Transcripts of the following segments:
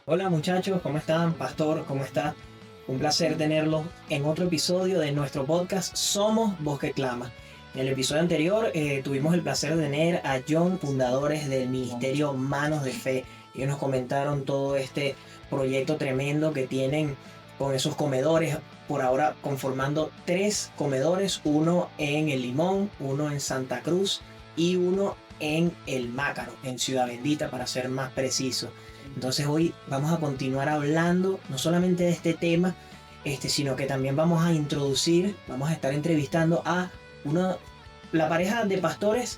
Hola muchachos, ¿cómo están? Pastor, ¿cómo está? Un placer tenerlos en otro episodio de nuestro podcast Somos Voz que Clama. En el episodio anterior tuvimos el placer de tener a John, fundadores del ministerio Manos de Fe. Ellos nos comentaron todo este proyecto tremendo que tienen con esos comedores, por ahora conformando 3 comedores, uno en El Limón, uno en Santa Cruz y uno en El Mácaro, en Ciudad Bendita para ser más preciso. Entonces hoy vamos a continuar hablando no solamente de este tema, sino que también vamos a estar entrevistando a la pareja de pastores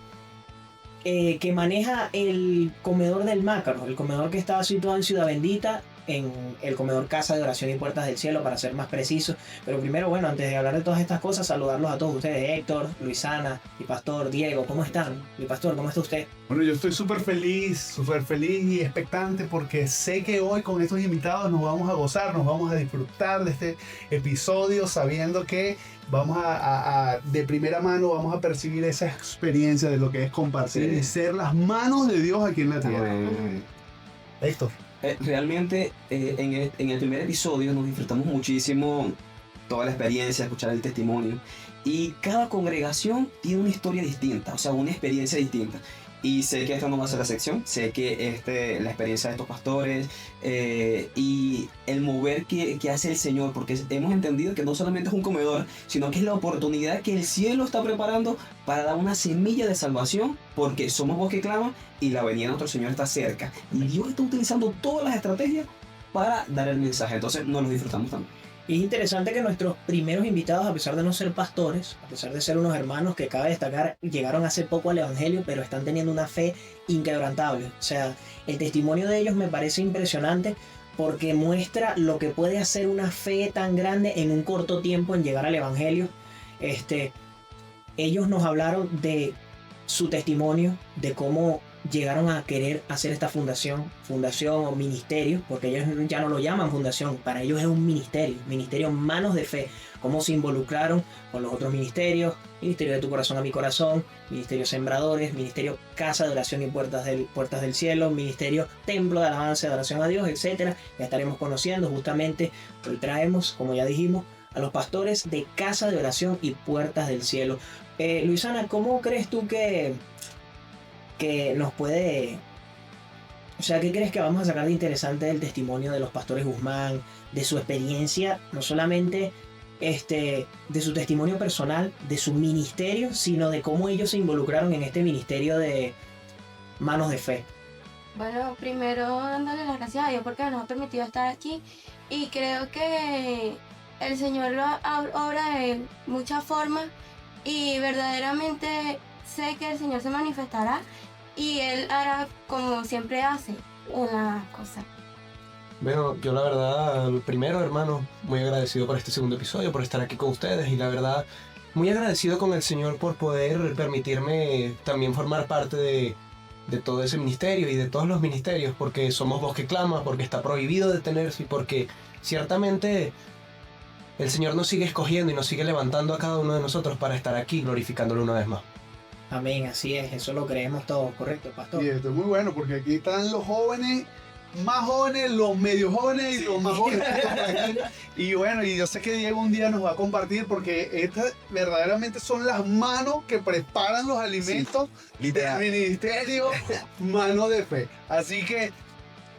que maneja el comedor del Mácaro, el comedor que está situado en Ciudad Bendita, en el comedor Casa de Oración y Puertas del Cielo, para ser más preciso. Pero primero, bueno, antes de hablar de todas estas cosas, saludarlos a todos ustedes, Héctor, Luisana, mi pastor, Diego, ¿cómo están? Mi pastor, ¿cómo está usted? Bueno, yo estoy súper feliz y expectante porque sé que hoy con estos invitados nos vamos a gozar, nos vamos a disfrutar de este episodio sabiendo que vamos a de primera mano vamos a percibir esa experiencia de lo que es compartir y ser las manos de Dios aquí en la tierra. Héctor. Realmente en el primer episodio nos disfrutamos muchísimo toda la experiencia, escuchar el testimonio, y cada congregación tiene una historia distinta, o sea, una experiencia distinta. Y sé que esta no va a ser la sección, sé que la experiencia de estos pastores y el mover que hace el Señor, porque hemos entendido que no solamente es un comedor, sino que es la oportunidad que el cielo está preparando para dar una semilla de salvación, porque somos voz que clama y la venida de nuestro Señor está cerca. Y Dios está utilizando todas las estrategias para dar el mensaje, entonces nos lo disfrutamos también. Y es interesante que nuestros primeros invitados, a pesar de no ser pastores, a pesar de ser unos hermanos que cabe destacar, llegaron hace poco al Evangelio, pero están teniendo una fe inquebrantable. O sea, el testimonio de ellos me parece impresionante porque muestra lo que puede hacer una fe tan grande en un corto tiempo en llegar al Evangelio. Ellos nos hablaron de su testimonio, de cómo llegaron a querer hacer esta fundación o ministerio, porque ellos ya no lo llaman fundación, para ellos es un ministerio Manos de Fe, cómo se involucraron con los otros ministerios, ministerio de tu corazón a mi corazón, ministerio Sembradores, ministerio Casa de Oración y Puertas del Cielo, ministerio Templo de Alabanza y Adoración a Dios, etc. Ya estaremos conociendo, justamente hoy traemos, como ya dijimos, a los pastores de Casa de Oración y Puertas del Cielo. Luisana, ¿cómo crees tú que nos puede... O sea, ¿qué crees que vamos a sacar de interesante del testimonio de los pastores Guzmán, de su experiencia, no solamente de su testimonio personal, de su ministerio, sino de cómo ellos se involucraron en este ministerio de Manos de Fe? Bueno, primero dándole las gracias a Dios porque nos ha permitido estar aquí, y creo que el Señor lo obra de muchas formas y verdaderamente sé que el Señor se manifestará y Él hará como siempre hace en las cosas. Bueno, yo la verdad, primero, hermano, muy agradecido por este segundo episodio, por estar aquí con ustedes, y la verdad, muy agradecido con el Señor por poder permitirme también formar parte de todo ese ministerio y de todos los ministerios, porque somos voz que clama, porque está prohibido detenerse y porque ciertamente el Señor nos sigue escogiendo y nos sigue levantando a cada uno de nosotros para estar aquí glorificándolo una vez más. Amén, así es, eso lo creemos todos, ¿correcto, pastor? Y esto es muy bueno porque aquí están los jóvenes, más jóvenes, los medio jóvenes y los más jóvenes. Y bueno, y yo sé que Diego un día nos va a compartir porque estas verdaderamente son las manos que preparan los alimentos del ministerio Manos de Fe. Así que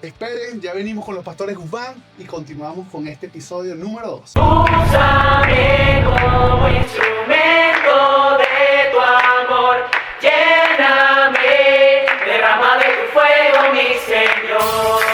esperen, ya venimos con los pastores Guzmán y continuamos con este episodio número 2. Úsame como instrumento de tu amor, lléname, derrama de tu fuego, mi Señor.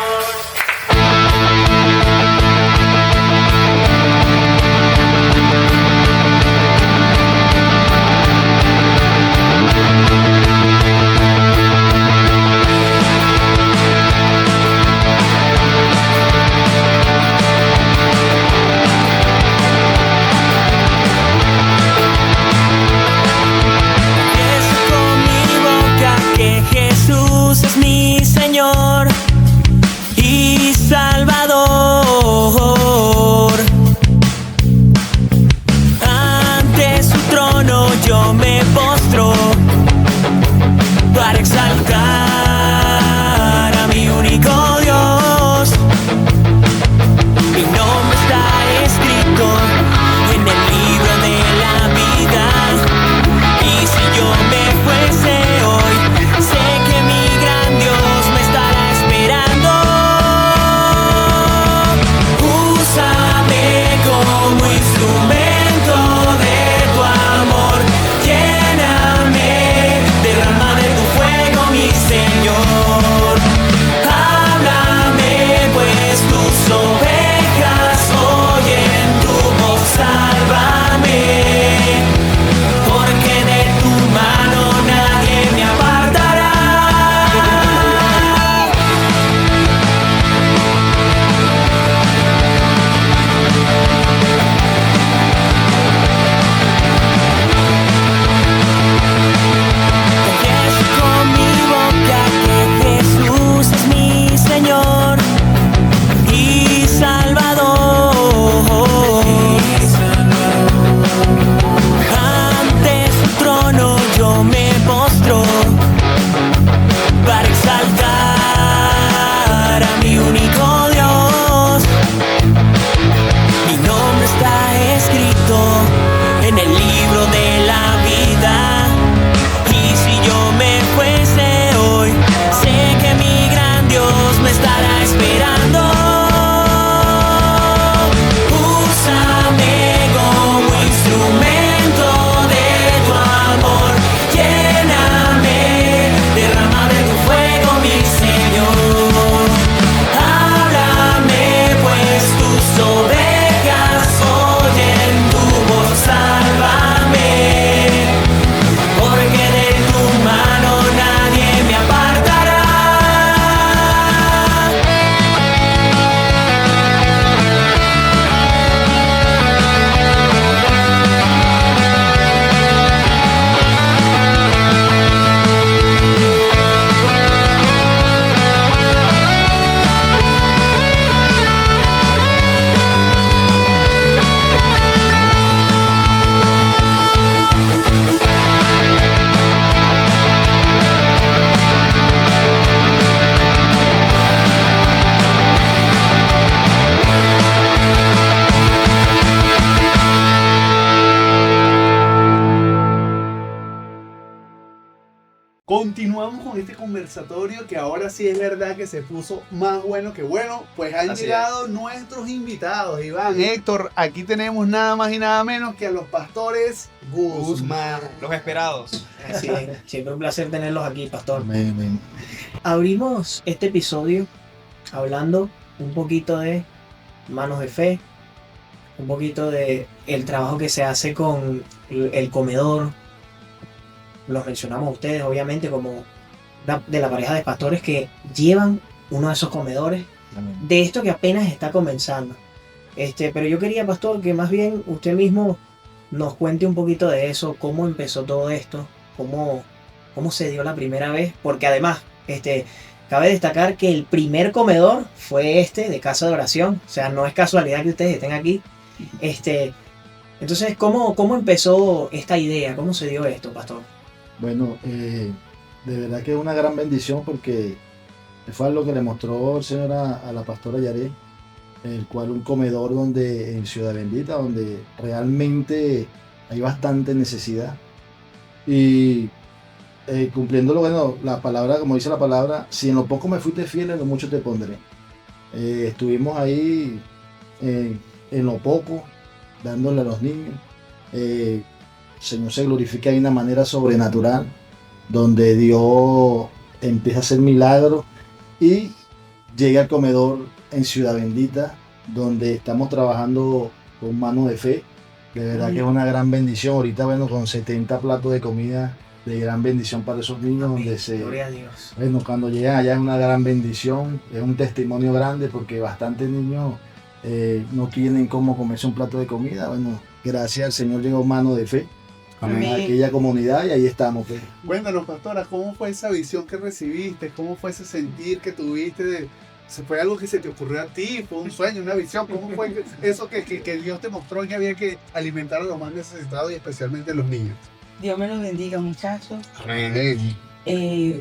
continuamos con este conversatorio que ahora sí es verdad que se puso más bueno que bueno. Pues han Así llegado nuestros invitados, Iván, Héctor. Aquí tenemos nada más y nada menos que a los pastores Guzmán. Los esperados. Así es, siempre un placer tenerlos aquí, pastor. Amén, amén. Abrimos este episodio hablando un poquito de manos de fe, un poquito de el trabajo que se hace con el comedor. Los mencionamos a ustedes, obviamente, como de la pareja de pastores que llevan uno de esos comedores, Amén. de esto que apenas está comenzando. Pero yo quería, pastor, que más bien usted mismo nos cuente un poquito de eso, cómo empezó todo esto, cómo se dio la primera vez, porque además, cabe destacar que el primer comedor fue de Casa de Oración, o sea, no es casualidad que ustedes estén aquí. Entonces, ¿cómo empezó esta idea? ¿Cómo se dio esto, pastor? Bueno, de verdad que es una gran bendición porque fue algo que le mostró el Señor a la pastora Yaré, el cual un comedor en Ciudad Bendita, donde realmente hay bastante necesidad. Y cumpliendo la palabra, como dice la palabra, si en lo poco me fuiste fiel, en lo mucho te pondré. Estuvimos ahí en lo poco, dándole a los niños. El Señor se glorifica de una manera sobrenatural, donde Dios empieza a hacer milagros y llega al comedor en Ciudad Bendita, donde estamos trabajando con mano de fe. De verdad que es una gran bendición. Ahorita, bueno, con 70 platos de comida, de gran bendición para esos niños, donde Gloria a Dios. bueno, cuando llegan allá es una gran bendición, es un testimonio grande porque bastantes niños no tienen cómo comerse un plato de comida. Bueno, gracias al Señor llegó mano de fe Amén. a aquella comunidad y ahí estamos. Pues. Cuéntanos, pastora, ¿cómo fue esa visión que recibiste? ¿Cómo fue ese sentir que tuviste? ¿Fue algo que se te ocurrió a ti? ¿Fue un sueño, una visión? ¿Cómo fue eso que Dios te mostró que había que alimentar a los más necesitados y especialmente a los niños? Dios me los bendiga, muchachos. Amén.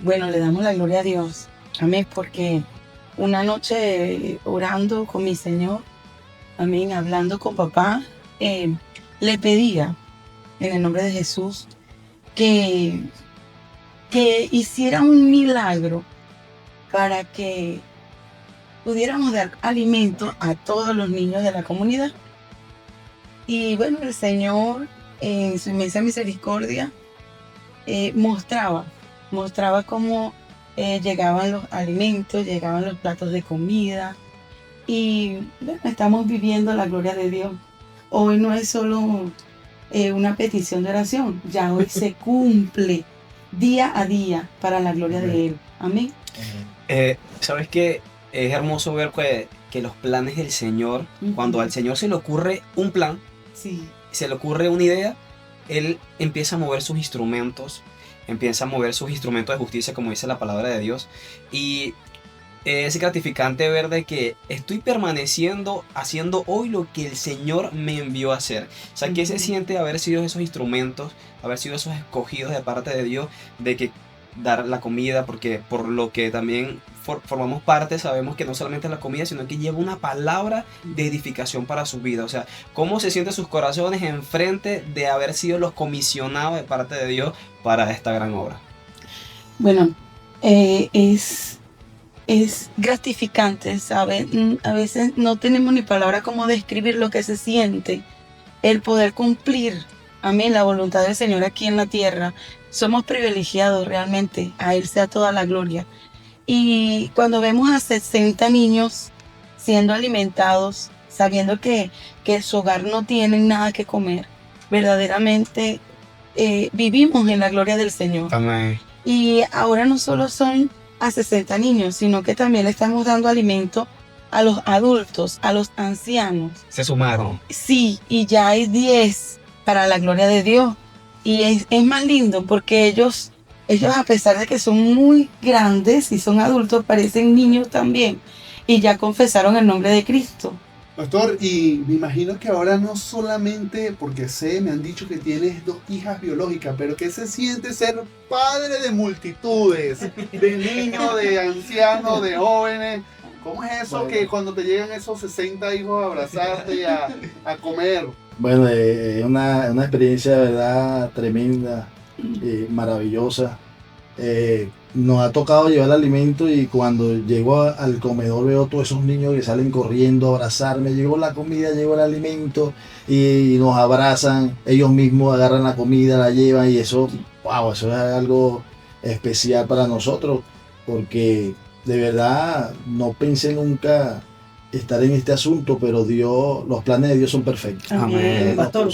Bueno, le damos la gloria a Dios. Amén, porque una noche orando con mi Señor, amén, hablando con papá, le pedía en el nombre de Jesús que hiciera un milagro para que pudiéramos dar alimento a todos los niños de la comunidad. Y bueno, el Señor en su inmensa misericordia mostraba cómo llegaban los alimentos, llegaban los platos de comida y bueno, estamos viviendo la gloria de Dios. Hoy no es solo una petición de oración, ya hoy se cumple día a día para la gloria de Él. Amén. ¿Sabes qué? Es hermoso ver que los planes del Señor, cuando al Señor se le ocurre un plan, Sí. se le ocurre una idea, Él empieza a mover sus instrumentos, de justicia, como dice la palabra de Dios. Y es gratificante ver de que estoy permaneciendo haciendo hoy lo que el Señor me envió a hacer. O sea, ¿qué se siente haber sido esos instrumentos, haber sido esos escogidos de parte de Dios, de que dar la comida, porque por lo que también formamos parte, sabemos que no solamente es la comida, sino que lleva una palabra de edificación para su vida? O sea, ¿cómo se sienten sus corazones enfrente de haber sido los comisionados de parte de Dios para esta gran obra? Bueno, es gratificante, ¿sabes? A veces no tenemos ni palabra como describir lo que se siente, el poder cumplir, amén, la voluntad del Señor aquí en la tierra. Somos privilegiados realmente, a Él sea toda la gloria. Y cuando vemos a 60 niños siendo alimentados, sabiendo que su hogar no tienen nada que comer, verdaderamente vivimos en la gloria del Señor. Amén. Y ahora no solo son a 60 niños, sino que también le estamos dando alimento a los adultos, a los ancianos. Se sumaron. Sí, y ya hay 10 para la gloria de Dios. Y es más lindo porque ellos, a pesar de que son muy grandes y son adultos, parecen niños también. Y ya confesaron el nombre de Cristo. Pastor, y me imagino que ahora no solamente, porque me han dicho que tienes 2 hijas biológicas, pero ¿qué se siente ser padre de multitudes? De niños, de ancianos, de jóvenes. ¿Cómo es eso que cuando te llegan esos 60 hijos a abrazarte y a comer? Bueno, es una experiencia de verdad tremenda, maravillosa. nos ha tocado llevar alimento y cuando llego al comedor veo todos esos niños que salen corriendo a abrazarme. Llegó la comida, llegó el alimento y nos abrazan. Ellos mismos agarran la comida, la llevan y eso, wow, eso es algo especial para nosotros porque de verdad no pensé nunca estar en este asunto, pero Dios, los planes de Dios son perfectos. Amén. Pastor,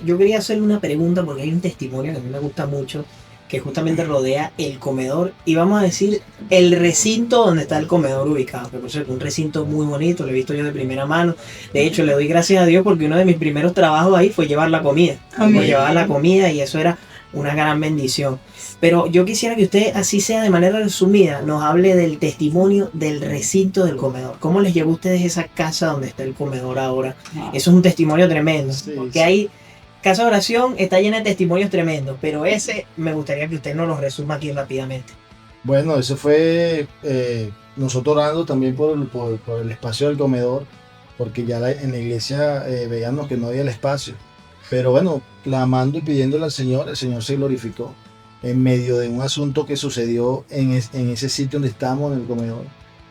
yo quería hacerle una pregunta porque hay un testimonio que a mí me gusta mucho que justamente rodea el comedor y vamos a decir el recinto donde está el comedor ubicado, que por cierto un recinto muy bonito, lo he visto yo de primera mano. De hecho le doy gracias a Dios porque uno de mis primeros trabajos ahí fue llevar la comida. Amén. Llevar la comida y eso era una gran bendición. Pero yo quisiera que usted, así sea de manera resumida, nos hable del testimonio del recinto del comedor. ¿Cómo les llegó a ustedes esa casa donde está el comedor ahora? Eso es un testimonio tremendo, Sí, porque sí. hay Casa de Oración está llena de testimonios tremendos, pero ese me gustaría que usted nos lo resuma aquí rápidamente. Bueno, eso fue nosotros orando también por el espacio del comedor, porque ya en la iglesia veíamos que no había el espacio. Pero bueno, clamando y pidiéndole al Señor, el Señor se glorificó en medio de un asunto que sucedió en ese sitio donde estábamos, en el comedor,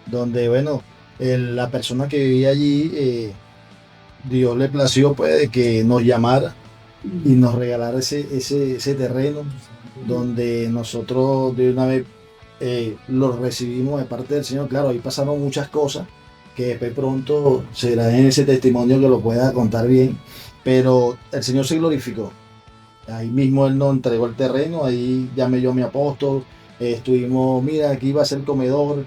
donde, bueno, la persona que vivía allí, Dios le plació pues de que nos llamara y nos regalara ese terreno donde nosotros de una vez lo recibimos de parte del Señor. Claro, ahí pasaron muchas cosas que después pronto será en ese testimonio que lo pueda contar bien, pero el Señor se glorificó. Ahí mismo Él nos entregó el terreno, ahí llamé yo a mi apóstol, estuvimos, mira, aquí va a ser comedor,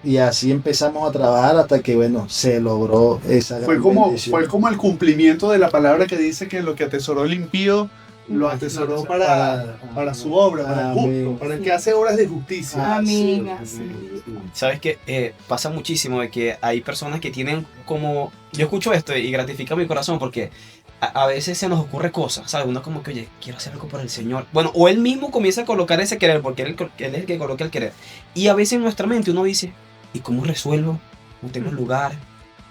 y así empezamos a trabajar hasta que, bueno, se logró esa gran bendición. Fue como el cumplimiento de la palabra que dice que lo que atesoró el impío lo atesoró para su obra, para el justo, Amén. para el que hace obras de justicia. Amén. Sabes que pasa muchísimo de que hay personas que tienen como... Yo escucho esto y gratifica mi corazón porque a veces se nos ocurre cosas, ¿sabes? Uno como que, oye, quiero hacer algo por el Señor. Bueno, o él mismo comienza a colocar ese querer porque él es el que coloca el querer. Y a veces en nuestra mente uno dice, ¿y cómo resuelvo? No tengo lugar,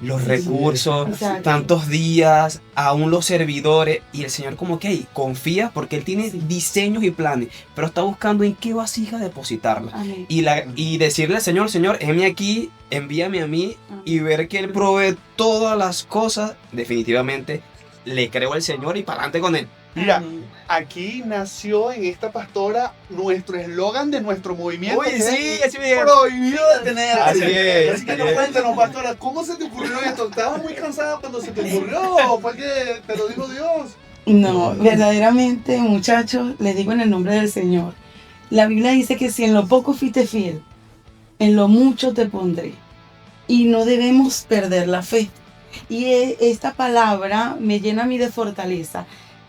los recursos, Exacto. tantos días, aún los servidores. Y el Señor como que confía porque Él tiene diseños y planes, pero está buscando en qué vasija depositarla. Amén. Y decirle al Señor, Señor, heme aquí, envíame a mí, y ver que Él provee todas las cosas. Definitivamente le creo al Señor y para adelante con Él. Mira, aquí nació en esta pastora nuestro eslogan de nuestro movimiento. Oye, que sí, es así me prohibido detener. Así es, Así que así nos es. cuéntanos, pastora, ¿cómo se te ocurrió esto? ¿Estabas muy cansada cuando se te ocurrió? ¿Fue que te lo dijo Dios? No, verdaderamente, muchachos, les digo en el nombre del Señor. La Biblia dice que si en lo poco fuiste fiel, en lo mucho te pondré. Y no debemos perder la fe. Y esta palabra me llena a mí de fortaleza.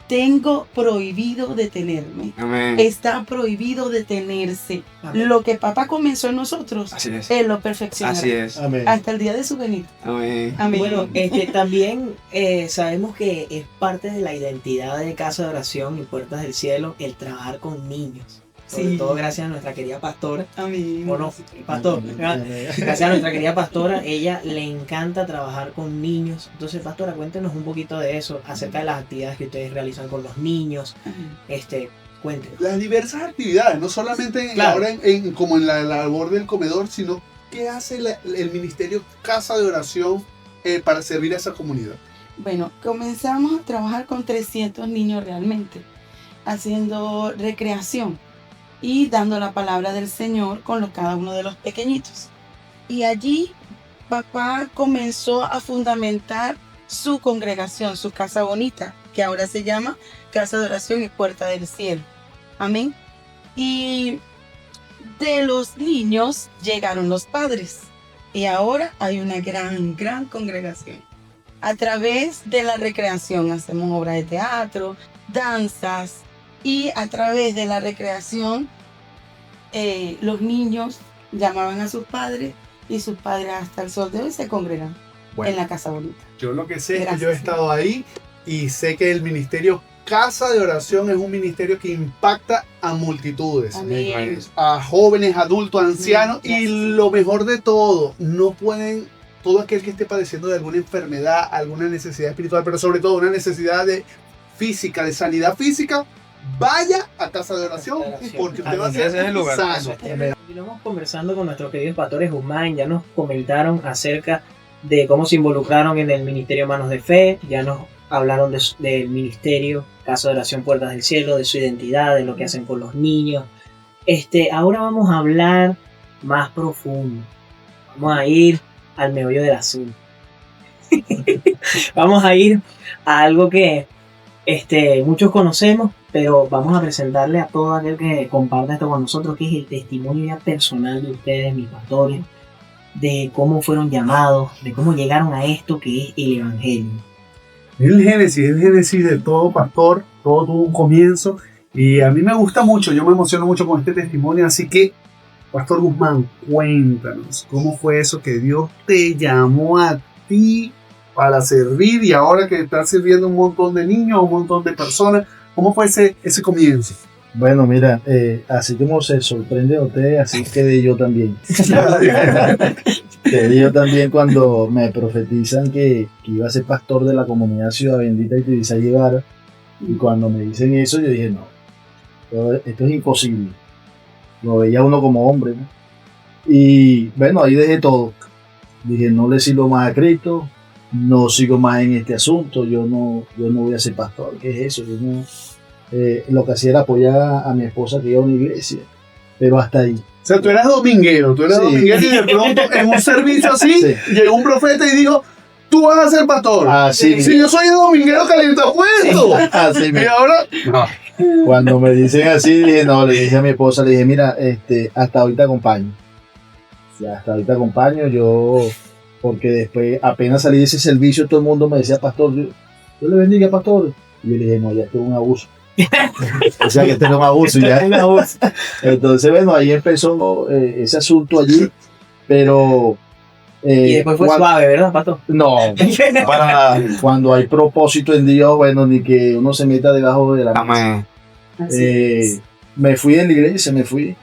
Tengo prohibido detenerme. Amén. Está prohibido detenerse. Amén. Lo que papá comenzó en nosotros, Así es. Él lo perfeccionará. Así es. Amén. Hasta el día de su venida. Amén. Amén. Bueno, también sabemos que es parte de la identidad de Casa de Oración y Puertas del Cielo el trabajar con niños. Sobre Sí. todo gracias a nuestra querida pastora. Amén. ¿O no? Pastor. ¿verdad? Gracias a nuestra querida pastora, ella le encanta trabajar con niños. Entonces, pastora, cuéntenos un poquito de eso, acerca de las actividades que ustedes realizan con los niños. Cuéntenos. Las diversas actividades, no solamente Claro. ahora como en la labor del comedor, sino qué hace el ministerio Casa de Oración para servir a esa comunidad. Bueno, comenzamos a trabajar con 300 niños realmente, haciendo recreación y dando la palabra del Señor con cada uno de los pequeñitos. Y allí papá comenzó a fundamentar su congregación, su casa bonita, que ahora se llama Casa de Oración y Puerta del Cielo. Amén. Y de los niños llegaron los padres. Y ahora hay una gran congregación. A través de la recreación hacemos obras de teatro, danzas, y a través de la recreación los niños llamaban a sus padres y sus padres hasta el sol de hoy se congregan Bueno. en la casa bonita. Yo lo que sé es que Gracias. yo he estado ahí y sé que el ministerio Casa de Oración es un ministerio que impacta a multitudes. Amén. A jóvenes, adultos, ancianos, y Gracias. lo mejor de todo, no pueden, todo aquel que esté padeciendo de alguna enfermedad, alguna necesidad espiritual, pero sobre todo una necesidad física, de sanidad física, vaya a casa de oración porque usted va a Ese es ser el lugar. sano. Continuamos conversando con nuestros queridos pastores Guzmán, ya nos comentaron acerca de cómo se involucraron en el Ministerio Manos de Fe, ya nos hablaron del ministerio Casa de Oración Puertas del Cielo, de su identidad, de lo que hacen con los niños. Ahora vamos a hablar más profundo, vamos a ir al meollo del asunto. Vamos a ir a algo que muchos conocemos, pero vamos a presentarle a todo aquel que comparta esto con nosotros, que es el testimonio ya personal de ustedes, mis pastores, de cómo fueron llamados, de cómo llegaron a esto que es el Evangelio. El génesis de todo pastor, todo tuvo un comienzo y a mí me gusta mucho, yo me emociono mucho con este testimonio, así que Pastor Guzmán, cuéntanos, ¿cómo fue eso que Dios te llamó a ti para servir y ahora que estás sirviendo a un montón de niños, a un montón de personas? ¿Cómo fue ese comienzo? Bueno, mira, así como se sorprende a usted, así quedé yo también. Quedé yo también cuando me profetizan que iba a ser pastor de la comunidad Ciudad Bendita y Tibisay Guevara. Y cuando me dicen eso, yo dije, no, esto es imposible. Lo veía uno como hombre, ¿no? Y bueno, ahí dejé todo. Dije, no le sigo más a Cristo, no sigo más en este asunto, yo no voy a ser pastor. ¿Qué es eso? Yo no, lo que hacía era apoyar a mi esposa que iba a una iglesia, pero hasta ahí. O sea, tú eras dominguero, Sí. dominguero y de pronto en un servicio así, Sí. llegó un profeta y dijo, tú vas a ser pastor. Así Si yo soy el dominguero calientapuesto. así Y me- ahora, Cuando me dicen así, dije, no, le dije a mi esposa, le dije, mira, hasta ahorita acompaño. Ya, hasta ahorita acompaño, porque después apenas salí de ese servicio, todo el mundo me decía, pastor, yo le bendiga, pastor. Y yo le dije, no, ya esto es un abuso. O sea que esto es un abuso, ya. Entonces, bueno, ahí empezó ese asunto allí, pero... Y después fue suave, ¿verdad, pastor? No, para nada. Cuando hay propósito en Dios, bueno, ni que uno se meta debajo de la mesa. Así Eh, es. me fui de la iglesia, me fui.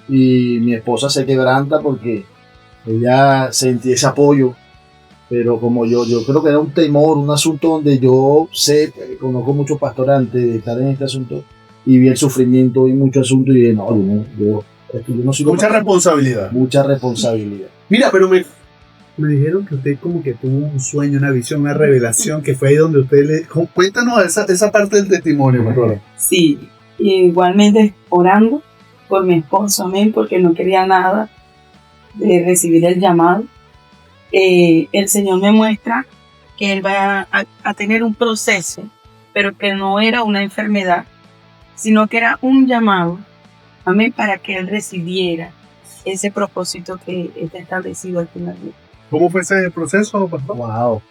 Y mi esposa se quebranta porque ella sentía ese apoyo. Pero como yo creo que era un temor, un asunto donde yo sé, conozco muchos pastores antes de estar en este asunto y vi el sufrimiento y mucho asunto y dije, no, yo no soy mucha responsabilidad. mucha responsabilidad. Mira, pero me dijeron que usted como que tuvo un sueño, una visión, una revelación, que fue ahí donde usted le... Cuéntanos esa parte del testimonio, pastor. Sí, igualmente orando por mi esposo, amén, porque no quería nada de recibir el llamado. El Señor me muestra que Él va a tener un proceso, pero que no era una enfermedad, sino que era un llamado, amén, para que Él recibiera ese propósito que está establecido al final. ¿Cómo fue ese proceso, pastor? Wow.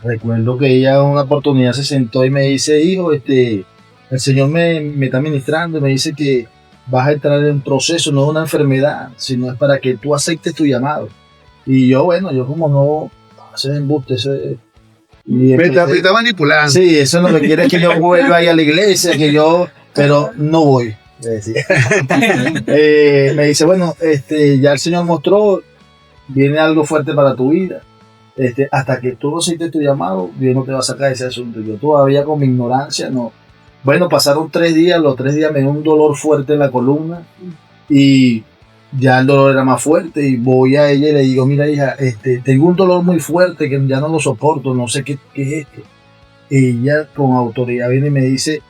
Recuerdo que ella en una oportunidad se sentó y me dice, hijo, el Señor me está ministrando y me dice que vas a entrar en un proceso, no es una enfermedad, sino es para que tú aceptes tu llamado. Y yo, bueno, yo como no, ese es embuste, y Me empecé- está manipulando. sí, eso es lo que quiere es que yo vuelva ahí a la iglesia, pero no voy. Le decía. Me dice, bueno, ya el Señor mostró, viene algo fuerte para tu vida. Hasta que tú no sientes tu llamado, Dios no te va a sacar de ese asunto. Yo todavía con mi ignorancia no. Bueno, pasaron 3 días, los 3 días me dio un dolor fuerte en la columna y ya el dolor era más fuerte y voy a ella y le digo, mira hija, tengo un dolor muy fuerte que ya no lo soporto, no sé qué es esto. Y ella con autoridad viene y me dice,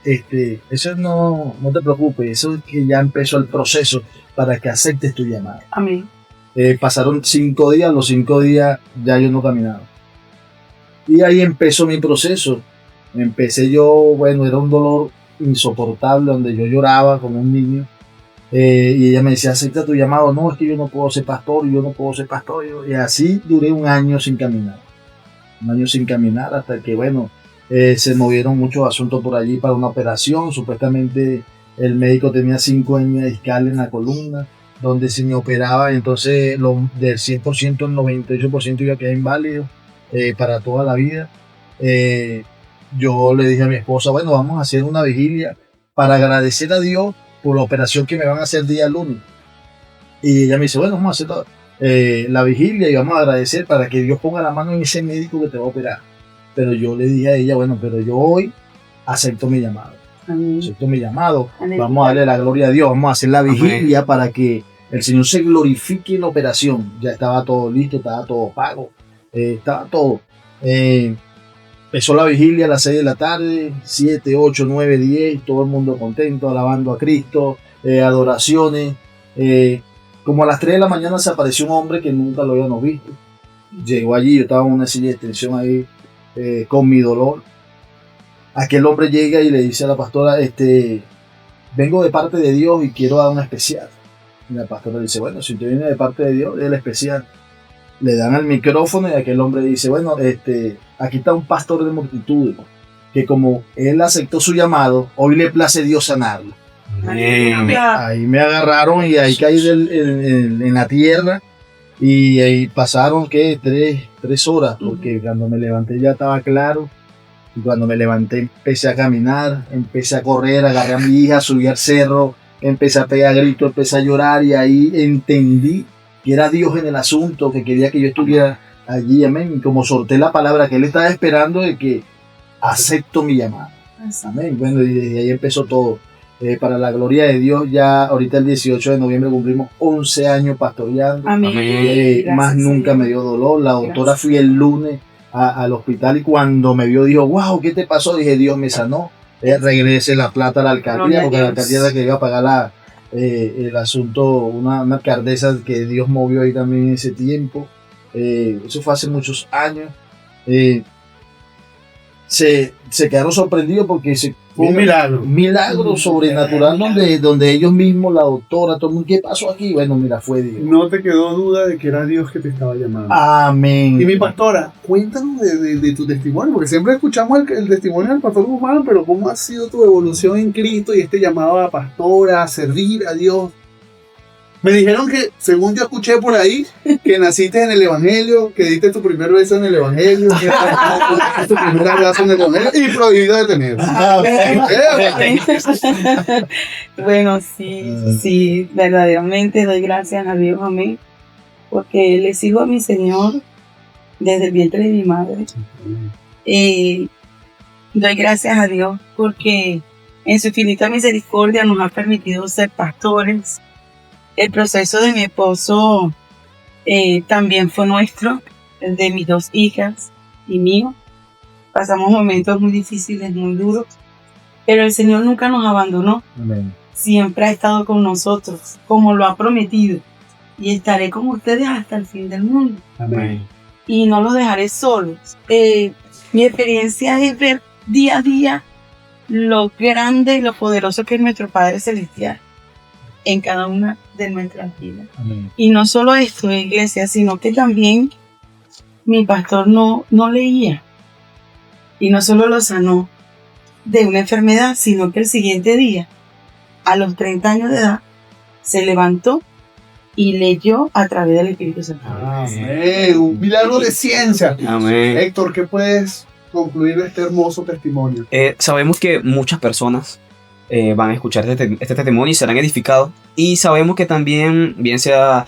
eso no te preocupes, eso es que ya empezó el proceso para que aceptes tu llamado. Amén. Pasaron 5 días, los 5 días ya yo no caminaba. Y ahí empezó mi proceso. Empecé yo, bueno, era un dolor insoportable donde yo lloraba como un niño. Y ella me decía, acepta tu llamado. No, es que yo no puedo ser pastor, yo no puedo ser pastor. Y así duré un año sin caminar. Un año sin caminar hasta que, bueno, se movieron muchos asuntos por allí para una operación. Supuestamente el médico tenía 5 años de escala en la columna, donde si me operaba, entonces del 100%, el 98% iba a quedar inválido para toda la vida. Yo le dije a mi esposa, bueno, vamos a hacer una vigilia para agradecer a Dios por la operación que me van a hacer día lunes. Y ella me dice, bueno, vamos a hacer la vigilia y vamos a agradecer para que Dios ponga la mano en ese médico que te va a operar. Pero yo le dije a ella, bueno, pero yo hoy acepto mi llamado. Amén. acepto mi llamado. Amén. Vamos a darle la gloria a Dios, vamos a hacer la vigilia para que el Señor se glorifique en la operación. Ya estaba todo listo, estaba todo pago, estaba todo. Empezó la vigilia a las 6 de la tarde, 7, 8, 9, 10, todo el mundo contento, alabando a Cristo, adoraciones. Como a las 3 de la mañana se apareció un hombre que nunca lo habíamos visto. Llegó allí, yo estaba en una silla de extensión ahí con mi dolor. Aquel hombre llega y le dice a la pastora, vengo de parte de Dios y quiero dar una especial. Y la pastora dice, bueno, si usted viene de parte de Dios, es el especial. Le dan el micrófono y aquel hombre dice, bueno, aquí está un pastor de multitudes, que como él aceptó su llamado, hoy le place Dios sanarlo. Ahí me agarraron y ahí caí en la tierra y ahí pasaron, ¿qué? 3 horas, porque cuando me levanté ya estaba claro. Y cuando me levanté empecé a caminar, empecé a correr, agarré a mi hija, subí al cerro, empecé a pegar gritos, empecé a llorar y ahí entendí que era Dios en el asunto, que quería que yo estuviera allí, amén. Y como solté la palabra que él estaba esperando, de que acepto mi llamado. Amén. Bueno, y desde ahí empezó todo. Para la gloria de Dios, ya ahorita el 18 de noviembre cumplimos 11 años pastoreando. Amén. Más nunca me dio dolor. La doctora fui el lunes al hospital y cuando me vio dijo, wow, ¿qué te pasó? Dije, Dios me sanó. Regrese la plata a la alcaldía, porque la alcaldía era que iba a pagar el asunto, una alcaldesa que Dios movió ahí también en ese tiempo. Eso fue hace muchos años. Se quedaron sorprendidos porque fue un milagro sobrenatural donde ellos mismos, la doctora, todo el mundo, ¿qué pasó aquí? Bueno, mira, fue Dios. No te quedó duda de que era Dios que te estaba llamando. Amén. Y mi pastora, cuéntanos de tu testimonio, porque siempre escuchamos el testimonio del pastor Guzmán, pero ¿cómo ha sido tu evolución en Cristo y este llamado a pastora, a servir a Dios? Me dijeron que, según yo escuché por ahí, que naciste en el Evangelio, que diste tu primer beso en el Evangelio, que tu primer abrazo en el Evangelio y prohibido de tener. Bueno, sí, verdaderamente doy gracias a Dios, amén, porque le sigo a mi Señor desde el vientre de mi madre. Doy gracias a Dios porque en su infinita misericordia nos ha permitido ser pastores. El proceso de mi esposo también fue nuestro, el de mis 2 hijas y mío. Pasamos momentos muy difíciles, muy duros, pero el Señor nunca nos abandonó. Amén. Siempre ha estado con nosotros, como lo ha prometido. Y estaré con ustedes hasta el fin del mundo. Amén. Y no los dejaré solos. Mi experiencia es ver día a día lo grande y lo poderoso que es nuestro Padre Celestial en cada una de nuestras vidas. Amén. Y no solo esto, iglesia, sino que también mi pastor no leía. Y no solo lo sanó de una enfermedad, sino que el siguiente día, a los 30 años de edad, se levantó y leyó a través del Espíritu Santo. Amén. Un milagro de ciencia. Amén. Héctor, ¿qué puedes concluir de este hermoso testimonio? Sabemos que muchas personas van a escuchar este testimonio y serán edificados. Y sabemos que también, bien sea,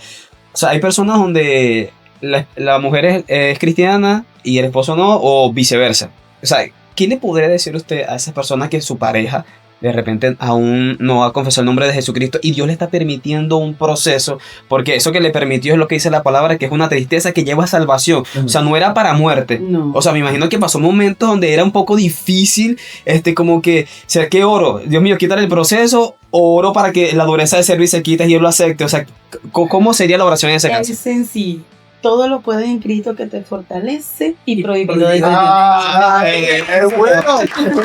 o sea, hay personas donde la mujer es cristiana y el esposo no, o viceversa. O sea, ¿qué le podría decir usted a esas personas que su pareja de repente aún no ha confesado el nombre de Jesucristo y Dios le está permitiendo un proceso? Porque eso que le permitió es lo que dice la palabra, que es una tristeza que lleva a salvación. O sea, no era para muerte. No. O sea, me imagino que pasó momentos donde era un poco difícil, como que, o sea, ¿qué oro? Dios mío, quítale el proceso, o oro para que la dureza de servicio se quite y Él lo acepte. O sea, ¿cómo sería la oración en ese caso? Es sencillo. Todo lo puedes en Cristo que te fortalece y prohibido de Es bueno. Estamos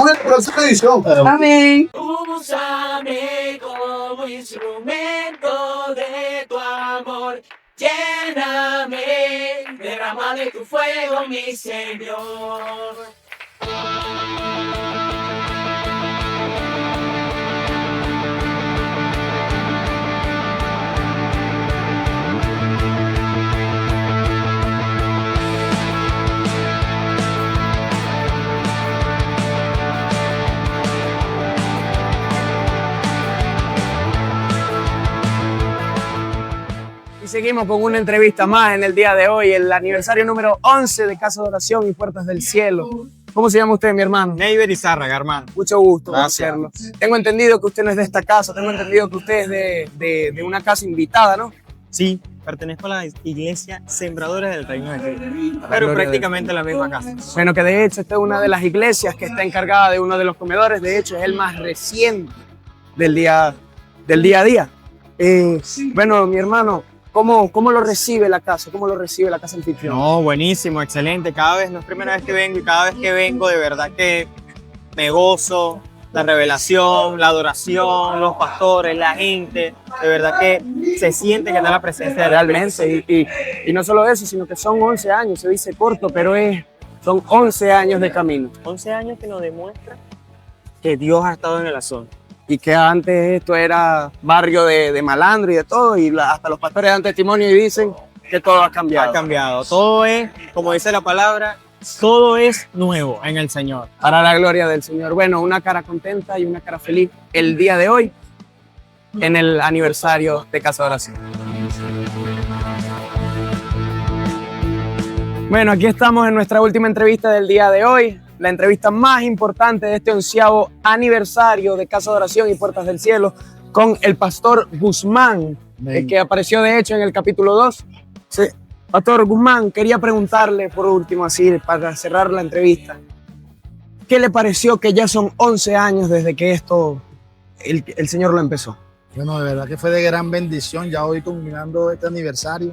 en la próxima edición. Amén. Úsame como instrumento de tu amor. Lléname, derrama de tu fuego, mi Señor. Y seguimos con una entrevista más en el día de hoy, el aniversario número 11 de Casa de Oración y Puertas del Cielo. ¿Cómo se llama usted, mi hermano? Neiber Izárraga, hermano. Mucho gusto Gracias. conocerlo. Tengo entendido que usted no es de esta casa, tengo entendido que usted es de una casa invitada, ¿no? Sí, pertenezco a la iglesia Sembradores del Reino de Cristo, gloria pero de prácticamente la misma casa. Bueno, que de hecho esta es una de las iglesias que está encargada de uno de los comedores, de hecho es el más reciente del día a día. Bueno, mi hermano, ¿cómo lo recibe la casa? ¿Cómo lo recibe la casa anfitrión? No, buenísimo, excelente. Cada vez, no es primera vez que vengo y cada vez que vengo de verdad que me gozo. La revelación, la adoración, los pastores, la gente, de verdad que se siente que está la presencia de Realmente, y no solo eso, sino que son 11 años, se dice corto, pero son 11 años de camino. 11 años que nos demuestra que Dios ha estado en el asunto. Y que antes esto era barrio de malandro y de todo, y hasta los pastores dan testimonio y dicen que todo ha cambiado. Ha cambiado. Todo es, como dice la palabra, todo es nuevo en el Señor. Para la gloria del Señor. Bueno, una cara contenta y una cara feliz el día de hoy en el aniversario de Casa de Oración. Bueno, aquí estamos en nuestra última entrevista del día de hoy, la entrevista más importante de este 11º aniversario de Casa de Oración y Puertas del Cielo con el pastor Guzmán, el que apareció de hecho en el capítulo 2. Sí. Pastor Guzmán, quería preguntarle por último, así para cerrar la entrevista, ¿qué le pareció que ya son 11 años desde que el Señor lo empezó? Bueno, de verdad que fue de gran bendición, ya hoy culminando este aniversario,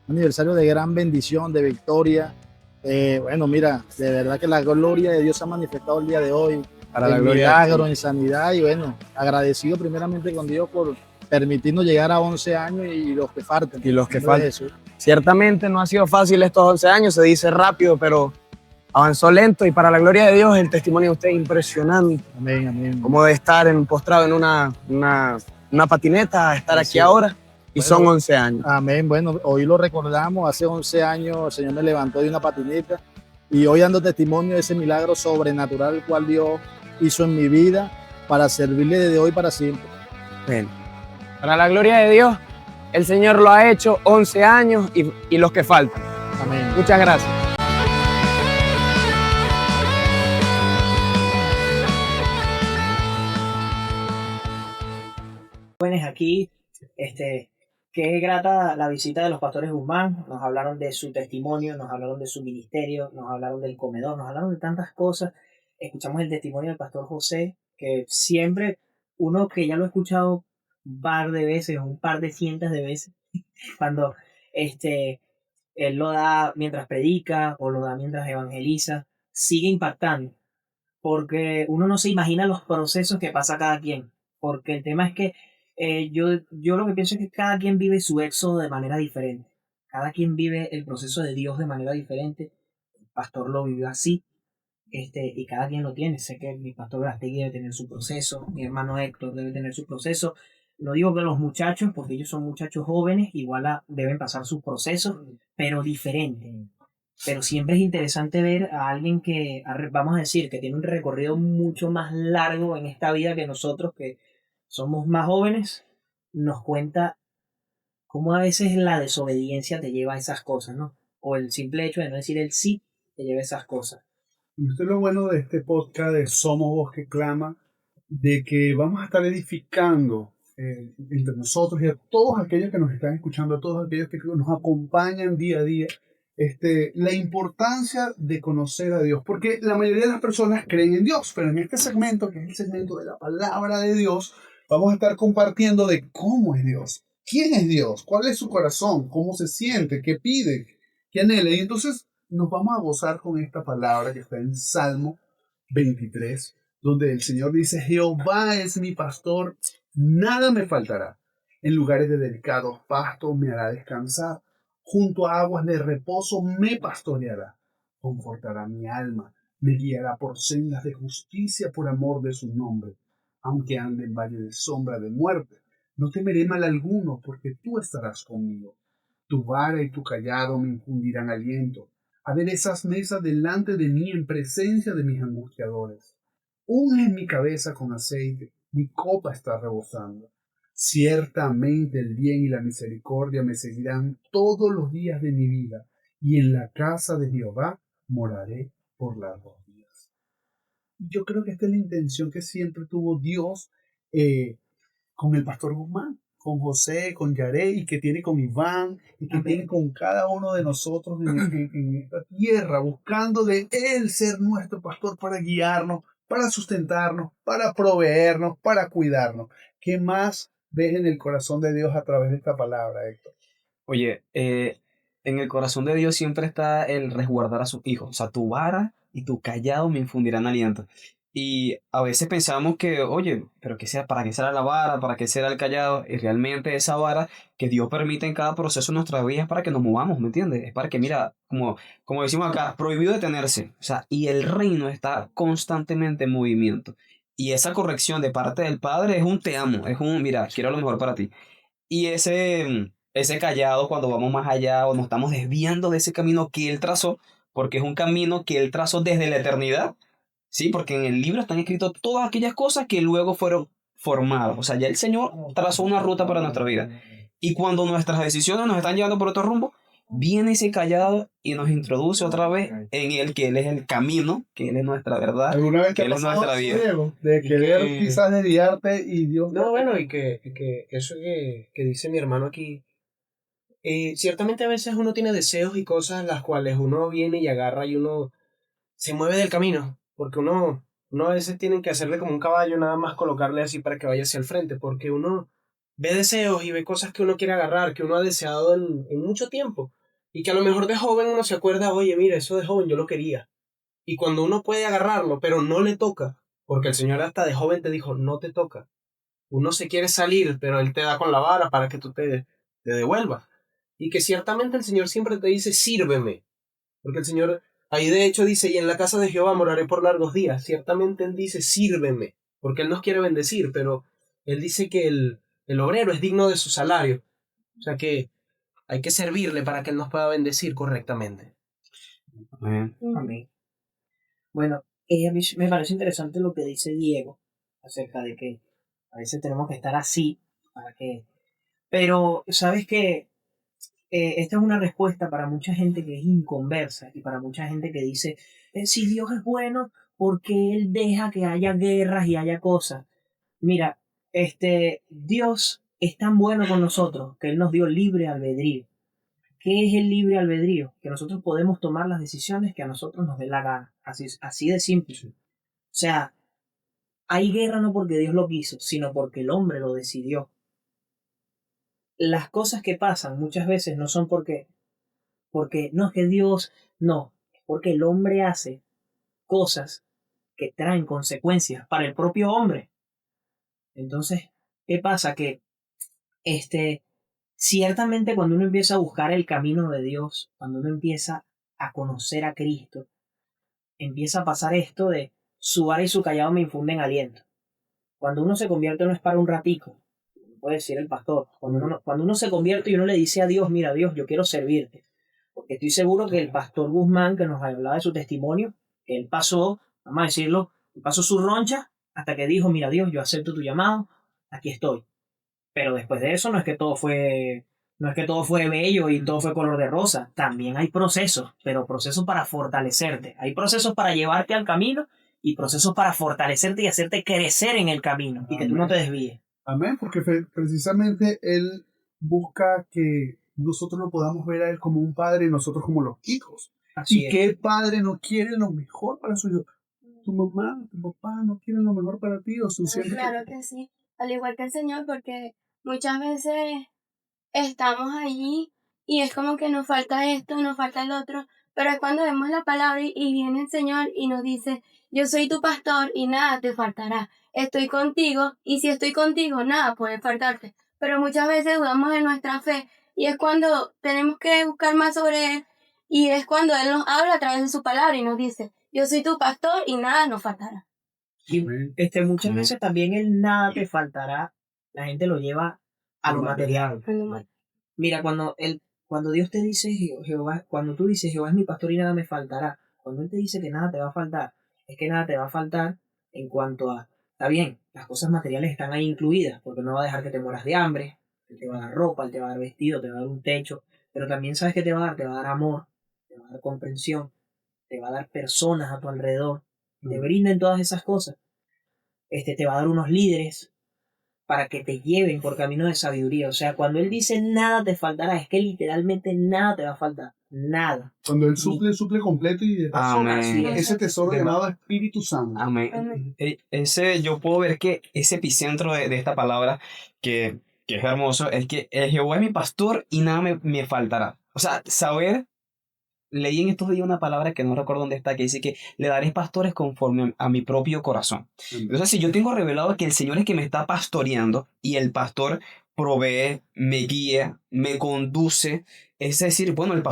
un aniversario de gran bendición, de victoria. Bueno, mira, de verdad que la gloria de Dios se ha manifestado el día de hoy, Para la en gloria milagro, en sanidad, y bueno, agradecido primeramente con Dios por permitirnos llegar a 11 años y los que faltan. Y los que En nombre de faltan. Jesús. Ciertamente no ha sido fácil estos 11 años, se dice rápido, pero avanzó lento y para la gloria de Dios el testimonio de usted es impresionante. Amén, amén. Como de estar postrado en una patineta a estar aquí Sí. ahora y Bueno, son 11 años. Amén. Bueno, hoy lo recordamos, hace 11 años el Señor me levantó de una patineta y hoy dando testimonio de ese milagro sobrenatural el cual Dios hizo en mi vida para servirle desde hoy para siempre. Bien. Para la gloria de Dios, el Señor lo ha hecho 11 años y los que faltan. Amén. Muchas gracias. Jóvenes aquí, qué grata la visita de los pastores Guzmán. Nos hablaron de su testimonio, nos hablaron de su ministerio, nos hablaron del comedor, nos hablaron de tantas cosas. Escuchamos el testimonio del pastor José, que siempre, uno que ya lo ha escuchado un par de veces, un par de cientos de veces, cuando él lo da mientras predica o lo da mientras evangeliza, sigue impactando, porque uno no se imagina los procesos que pasa cada quien, porque el tema es que yo lo que pienso es que cada quien vive su éxodo de manera diferente, cada quien vive el proceso de Dios de manera diferente. El pastor lo vivió así, y cada quien lo tiene. Sé que mi pastor Brastegui debe tener su proceso, mi hermano Héctor debe tener su proceso. No digo que los muchachos, porque ellos son muchachos jóvenes, igual deben pasar sus procesos, pero diferentes. Pero siempre es interesante ver a alguien que, vamos a decir, que tiene un recorrido mucho más largo en esta vida que nosotros, que somos más jóvenes, nos cuenta cómo a veces la desobediencia te lleva a esas cosas, ¿no? O el simple hecho de no decir el sí te lleva a esas cosas. Y esto es lo bueno de este podcast de Somos Voz que Clama, de que vamos a estar edificando entre nosotros y a todos aquellos que nos están escuchando, a todos aquellos que nos acompañan día a día, la importancia de conocer a Dios, porque la mayoría de las personas creen en Dios, pero en este segmento, que es el segmento de la palabra de Dios, vamos a estar compartiendo de cómo es Dios, quién es Dios, cuál es su corazón, cómo se siente, qué pide, qué anhela. Y entonces nos vamos a gozar con esta palabra que está en Salmo 23, donde el Señor dice: Jehová es mi pastor, nada me faltará. En lugares de delicados pastos me hará descansar, junto a aguas de reposo me pastoreará. Confortará mi alma, me guiará por sendas de justicia por amor de su nombre. Aunque ande en valle de sombra de muerte, no temeré mal alguno, porque tú estarás conmigo. Tu vara y tu cayado me infundirán aliento. Aderezas mesa delante de mí en presencia de mis angustiadores. Unge mi cabeza con aceite, mi copa está rebosando. Ciertamente el bien y la misericordia me seguirán todos los días de mi vida, y en la casa de Jehová moraré por largos días. Yo creo que esta es la intención que siempre tuvo Dios eh, con el pastor Guzmán, con José, con Yarey, y que tiene con Iván, y que tiene con cada uno de nosotros en esta tierra, buscando de Él ser nuestro pastor para guiarnos, para sustentarnos, para proveernos, para cuidarnos. ¿Qué más ves en el corazón de Dios a través de esta palabra, Héctor? Oye, en el corazón de Dios siempre está el resguardar a sus hijos. O sea, tu vara y tu callado me infundirán aliento. Y a veces pensamos que, oye, pero que sea, ¿para qué será la vara? ¿Para qué será el callado? Y realmente esa vara que Dios permite en cada proceso de nuestra vida es para que nos movamos, ¿me entiendes? Es para que, mira, como decimos acá, prohibido detenerse. O sea, y el reino está constantemente en movimiento. Y esa corrección de parte del Padre es un te amo, es un, mira, quiero lo mejor para ti. Y ese callado cuando vamos más allá o nos estamos desviando de ese camino que Él trazó, porque es un camino que Él trazó desde la eternidad, ¿sí? Porque en el libro están escritas todas aquellas cosas que luego fueron formadas. O sea, ya el Señor trazó una ruta para nuestra vida. Y cuando nuestras decisiones nos están llevando por otro rumbo, viene ese callado y nos introduce otra vez en Él, que Él es el camino, que Él es nuestra verdad, ¿Alguna vez que te Él ha es pasado nuestra vida. Diego, de Y querer que- quizás desviarte y Dios... No, bueno, y que eso que dice mi hermano aquí, ciertamente a veces uno tiene deseos y cosas las cuales uno viene y agarra y uno se mueve del camino, porque uno a veces tiene que hacerle como un caballo, nada más colocarle así para que vaya hacia el frente, porque uno ve deseos y ve cosas que uno quiere agarrar, que uno ha deseado en mucho tiempo, y que a lo mejor de joven uno se acuerda, oye, mira, eso de joven yo lo quería, y cuando uno puede agarrarlo, pero no le toca, porque el Señor hasta de joven te dijo, no te toca, uno se quiere salir, pero Él te da con la vara para que tú te devuelvas, y que ciertamente el Señor siempre te dice, sírveme, porque el Señor ahí de hecho dice, y en la casa de Jehová moraré por largos días. Ciertamente Él dice, sírveme, porque Él nos quiere bendecir, pero Él dice que el obrero es digno de su salario. O sea que hay que servirle para que Él nos pueda bendecir correctamente. Amén. Amén. Bueno, a mí me parece interesante lo que dice Diego acerca de que a veces tenemos que estar así para que... Pero, ¿sabes qué? Esta es una respuesta para mucha gente que es inconversa y para mucha gente que dice, si Dios es bueno, ¿por qué Él deja que haya guerras y haya cosas? Mira, Dios es tan bueno con nosotros que Él nos dio libre albedrío. ¿Qué es el libre albedrío? Que nosotros podemos tomar las decisiones que a nosotros nos dé la gana. Así de simple. O sea, hay guerra no porque Dios lo quiso, sino porque el hombre lo decidió. Las cosas que pasan muchas veces no son porque no es que Dios, no, es porque el hombre hace cosas que traen consecuencias para el propio hombre. Entonces, ¿qué pasa? Que ciertamente cuando uno empieza a buscar el camino de Dios, cuando uno empieza a conocer a Cristo, empieza a pasar esto de su vara y su callado me infunden aliento. Cuando uno se convierte no es para un ratico, puede decir el pastor. Cuando uno se convierte y uno le dice a Dios, mira Dios, yo quiero servirte. Porque estoy seguro que el pastor Guzmán, que nos hablaba de su testimonio, que él pasó, vamos a decirlo, pasó su roncha hasta que dijo, mira Dios, yo acepto tu llamado, aquí estoy. Pero después de eso no es que todo fue bello y todo fue color de rosa. También hay procesos, pero procesos para fortalecerte. Hay procesos para llevarte al camino y procesos para fortalecerte y hacerte crecer en el camino y que tú no te desvíes. Amén, porque precisamente Él busca que nosotros lo podamos ver a Él como un padre y nosotros como los hijos. Así ¿Y es. qué padre no quiere lo mejor para su hijo? Tu mamá, tu papá no quieren lo mejor para ti o su siempre... Claro que sí, al igual que el Señor, porque muchas veces estamos allí y es como que nos falta esto, nos falta el otro, pero es cuando vemos la palabra y viene el Señor y nos dice, yo soy tu pastor y nada te faltará, estoy contigo y si estoy contigo nada puede faltarte, pero muchas veces dudamos de nuestra fe y es cuando tenemos que buscar más sobre Él y es cuando Él nos habla a través de su palabra y nos dice, yo soy tu pastor y nada nos faltará. Y muchas Amén. veces también el nada te faltará, la gente lo lleva a lo material. Mira, cuando Dios te dice Jehová, cuando tú dices Jehová es mi pastor y nada me faltará, cuando Él te dice que nada te va a faltar, es que nada te va a faltar en cuanto a, está bien, las cosas materiales están ahí incluidas, porque no va a dejar que te mueras de hambre, Él te va a dar ropa, Él te va a dar vestido, te va a dar un techo, pero también sabes que te va a dar amor, te va a dar comprensión, te va a dar personas a tu alrededor te brinden todas esas cosas. Te va a dar unos líderes para que te lleven por camino de sabiduría. O sea, cuando Él dice nada te faltará, es que literalmente nada te va a faltar. Nada. Cuando Él suple completo y de paso, Amén. ese tesoro llamado Espíritu Santo. Amén. Yo puedo ver que ese epicentro de esta palabra, que es hermoso, es que el Jehová es mi pastor y nada me faltará. O sea, saber, leí en estos días una palabra que no recuerdo dónde está, que dice que le daré pastores conforme a mi propio corazón. Entonces, si yo tengo revelado que el Señor es que me está pastoreando y el pastor provee, me guía, me conduce, es decir, bueno, el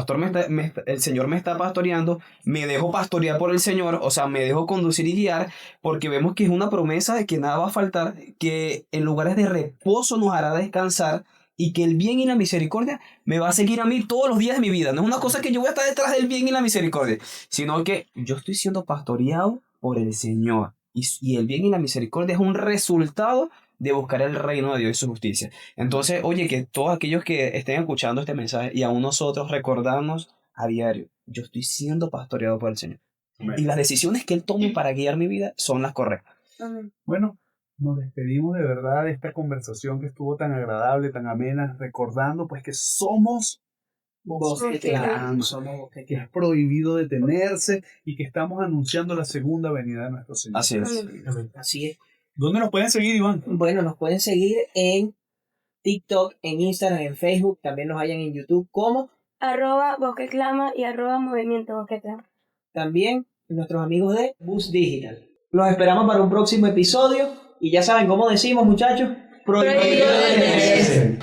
Señor me está pastoreando, me dejo pastorear por el Señor, o sea, me dejo conducir y guiar, porque vemos que es una promesa de que nada va a faltar, que en lugares de reposo nos hará descansar, y que el bien y la misericordia me va a seguir a mí todos los días de mi vida. No es una cosa que yo voy a estar detrás del bien y la misericordia, sino que yo estoy siendo pastoreado por el Señor. Y el bien y la misericordia es un resultado de buscar el reino de Dios y su justicia. Entonces, oye, que todos aquellos que estén escuchando este mensaje y aún nosotros recordarnos a diario, yo estoy siendo pastoreado por el Señor. Amén. Y las decisiones que Él tome para guiar mi vida son las correctas. Amén. Bueno, nos despedimos de verdad de esta conversación que estuvo tan agradable, tan amena, recordando pues que somos Bosque Clama. Somos Bosque que Clama. es prohibido detenerse y que estamos anunciando la segunda venida de nuestro Señor. Así es. Así es. ¿Dónde nos pueden seguir, Iván? Bueno, nos pueden seguir en TikTok, en Instagram, en Facebook. También nos hallan en YouTube como @Bosque Clama y @Movimiento Bosque Clama. también nuestros amigos de Bus Digital. Los esperamos para un próximo episodio. Y ya saben cómo decimos, muchachos. Prohibido detenerse.